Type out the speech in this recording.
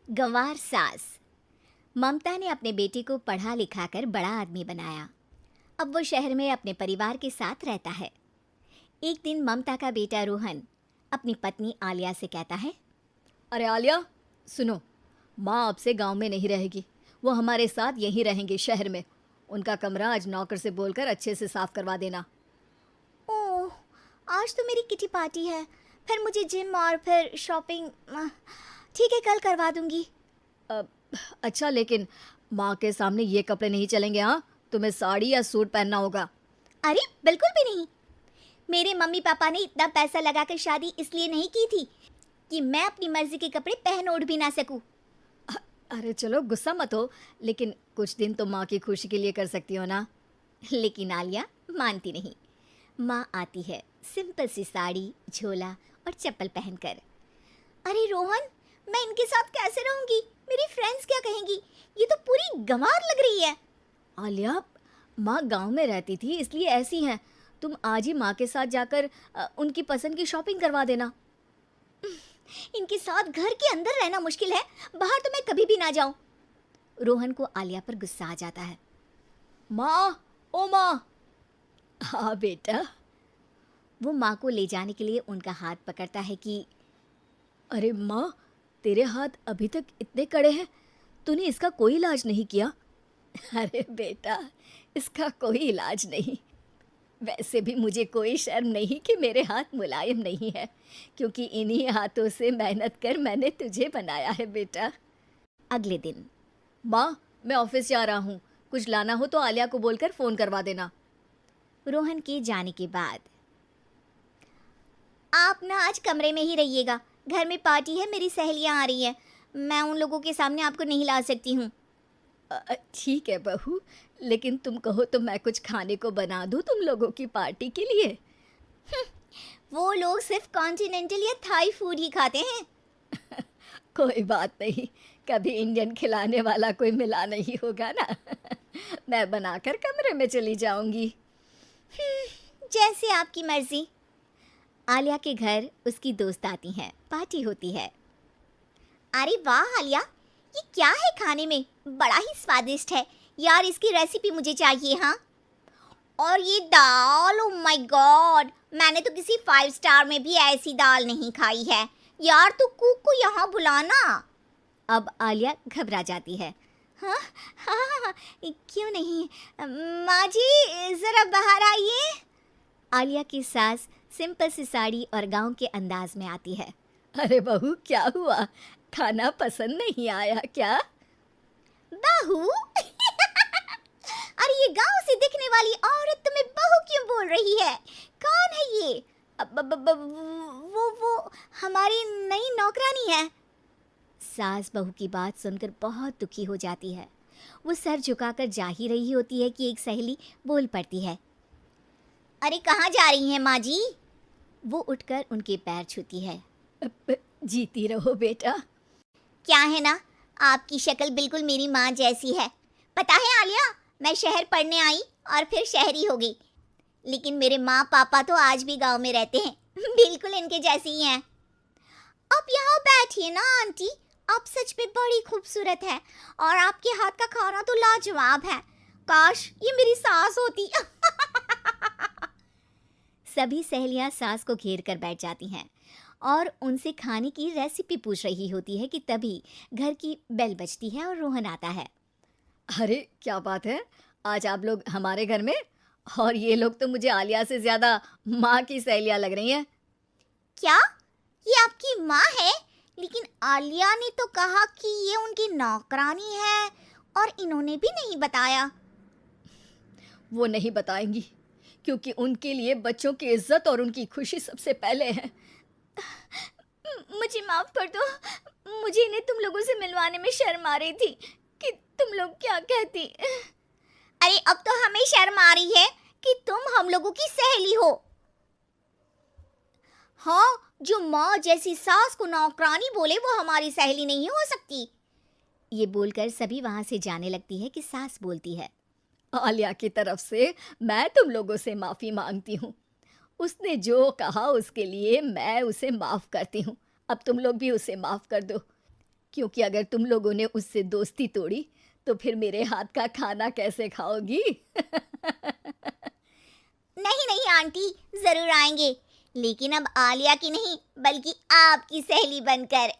गंवार सास। ममता ने अपने बेटे को पढ़ा लिखा कर बड़ा आदमी बनाया। अब वो शहर में अपने परिवार के साथ रहता है। एक दिन ममता का बेटा रोहन अपनी पत्नी आलिया से कहता है, अरे आलिया, सुनो, माँ अब से गांव में नहीं रहेगी। वो हमारे साथ यहीं रहेंगे शहर में। उनका कमरा आज नौकर से बोलकर अच्छे से साफ करवा देना। ओह, आज तो मेरी किटी पार्टी है, फिर मुझे जिम और फिर शॉपिंग। ठीक है, कल करवा दूंगी। अच्छा, लेकिन माँ के सामने ये कपड़े नहीं चलेंगे। हाँ, तुम्हें साड़ी या सूट पहनना होगा। अरे बिल्कुल भी नहीं। मेरे मम्मी पापा ने इतना पैसा लगाकर शादी इसलिए नहीं की थी कि मैं अपनी मर्जी के कपड़े पहन ओढ़ भी ना सकूं। अरे चलो, गुस्सा मत हो, लेकिन कुछ दिन तो माँ की खुशी के लिए कर सकती हो ना। लेकिन आलिया मानती नहीं। माँ आती है सिंपल सी साड़ी, झोला और चप्पल पहनकर। अरे रोहन, मैं इनके साथ कैसे रहूंगी? मेरी फ्रेंड्स क्या कहेंगी? ये तो पूरी गंवार लग रही है। आलिया, माँ गांव में रहती थी इसलिए ऐसी हैं। तुम आज ही माँ के साथ जाकर उनकी पसंद की शॉपिंग करवा देना। इनके साथ घर के अंदर रहना मुश्किल है, बाहर तो मैं कभी भी ना जाऊं। रोहन को आलिया पर गुस्सा आ जाता है। माँ, ओ माँ। हाँ बेटा। वो माँ को ले जाने के लिए उनका हाथ पकड़ता है कि अरे माँ, तेरे हाथ अभी तक इतने कड़े हैं, तूने इसका कोई इलाज नहीं किया? अरे बेटा, इसका कोई इलाज नहीं। वैसे भी मुझे कोई शर्म नहीं कि मेरे हाथ मुलायम नहीं है, क्योंकि इन्हीं हाथों से मेहनत कर मैंने तुझे बनाया है बेटा। अगले दिन। माँ, मैं ऑफिस जा रहा हूँ। कुछ लाना हो तो आलिया को बोलकर फ़ोन करवा देना। रोहन के जाने के बाद। आप ना आज कमरे में ही रहिएगा, घर में पार्टी है, मेरी सहेलियां आ रही हैं, मैं उन लोगों के सामने आपको नहीं ला सकती हूँ। ठीक है बहू, लेकिन तुम कहो तो मैं कुछ खाने को बना दूँ तुम लोगों की पार्टी के लिए। वो लोग सिर्फ कॉन्टिनेंटल या थाई फूड ही खाते हैं। कोई बात नहीं, कभी इंडियन खिलाने वाला कोई मिला नहीं होगा ना। मैं बनाकर कमरे में चली जाऊंगी। जैसे आपकी मर्जी। आलिया के घर उसकी दोस्त आती हैं, पार्टी होती है। अरे वाह आलिया, ये क्या है खाने में? बड़ा ही स्वादिष्ट है यार, इसकी रेसिपी मुझे चाहिए। हाँ, और ये दाल, ओ माय गॉड, मैंने तो किसी 5 स्टार में भी ऐसी दाल नहीं खाई है यार। तू कुक को यहाँ बुलाना। अब आलिया घबरा जाती है। हाँ हाँ, क्यों नहीं, माँ जी ज़रा बाहर आइए। आलिया की सास सिंपल सी साड़ी और गांव के अंदाज में आती है। अरे बहू, क्या हुआ? खाना पसंद नहीं आया क्या? बहू? अरे ये गांव से दिखने वाली औरत तुम्हें बहू क्यों बोल रही है? कौन है ये? वो हमारी नई नौकरानी है। सास बहू की बात सुनकर बहुत दुखी हो जाती है। वो सर झुकाकर जा ही रही होती है कि एक सहेली बोल पड़ती है। अरे कहाँ जा रही हैं माँ जी? वो उठकर उनके पैर छूती है। जीती रहो बेटा। क्या है ना, आपकी शक्ल बिल्कुल मेरी माँ जैसी है। पता है आलिया, मैं शहर पढ़ने आई और फिर शहरी हो गई, लेकिन मेरे माँ पापा तो आज भी गांव में रहते हैं, बिल्कुल इनके जैसे ही हैं। आप यहाँ बैठिए ना आंटी, आप सच में बड़ी खूबसूरत है और आपके हाथ का खाना तो लाजवाब है। काश ये मेरी सास होती। सभी सहेलियां सास को घेर कर बैठ जाती हैं और उनसे खाने की रेसिपी पूछ रही होती है कि तभी घर की बेल बजती है और रोहन आता है। अरे क्या बात है, आज आप लोग हमारे घर में? और ये लोग तो मुझे आलिया से ज़्यादा माँ की सहेलियाँ लग रही हैं। क्या ये आपकी माँ है? लेकिन आलिया ने तो कहा कि ये उनकी नौकरानी है और इन्होंने भी नहीं बताया। वो नहीं बताएंगी, क्योंकि उनके लिए बच्चों की इज्जत और उनकी खुशी सबसे पहले है। मुझे माफ कर दो, मुझे इन्हें तुम लोगों से मिलवाने में शर्म आ रही थी कि तुम लोग क्या कहती। अरे अब तो हमें शर्म आ रही है कि तुम हम लोगों की सहेली हो। हाँ, जो माँ जैसी सास को नौकरानी बोले वो हमारी सहेली नहीं हो सकती। ये बोलकर सभी वहां से जाने लगती है कि सास बोलती है। आलिया की तरफ से मैं तुम लोगों से माफ़ी मांगती हूँ। उसने जो कहा उसके लिए मैं उसे माफ़ करती हूँ। अब तुम लोग भी उसे माफ़ कर दो। क्योंकि अगर तुम लोगों ने उससे दोस्ती तोड़ी तो फिर मेरे हाथ का खाना कैसे खाओगी? नहीं नहीं आंटी, जरूर आएंगे, लेकिन अब आलिया की नहीं बल्कि आपकी सहेली बनकर।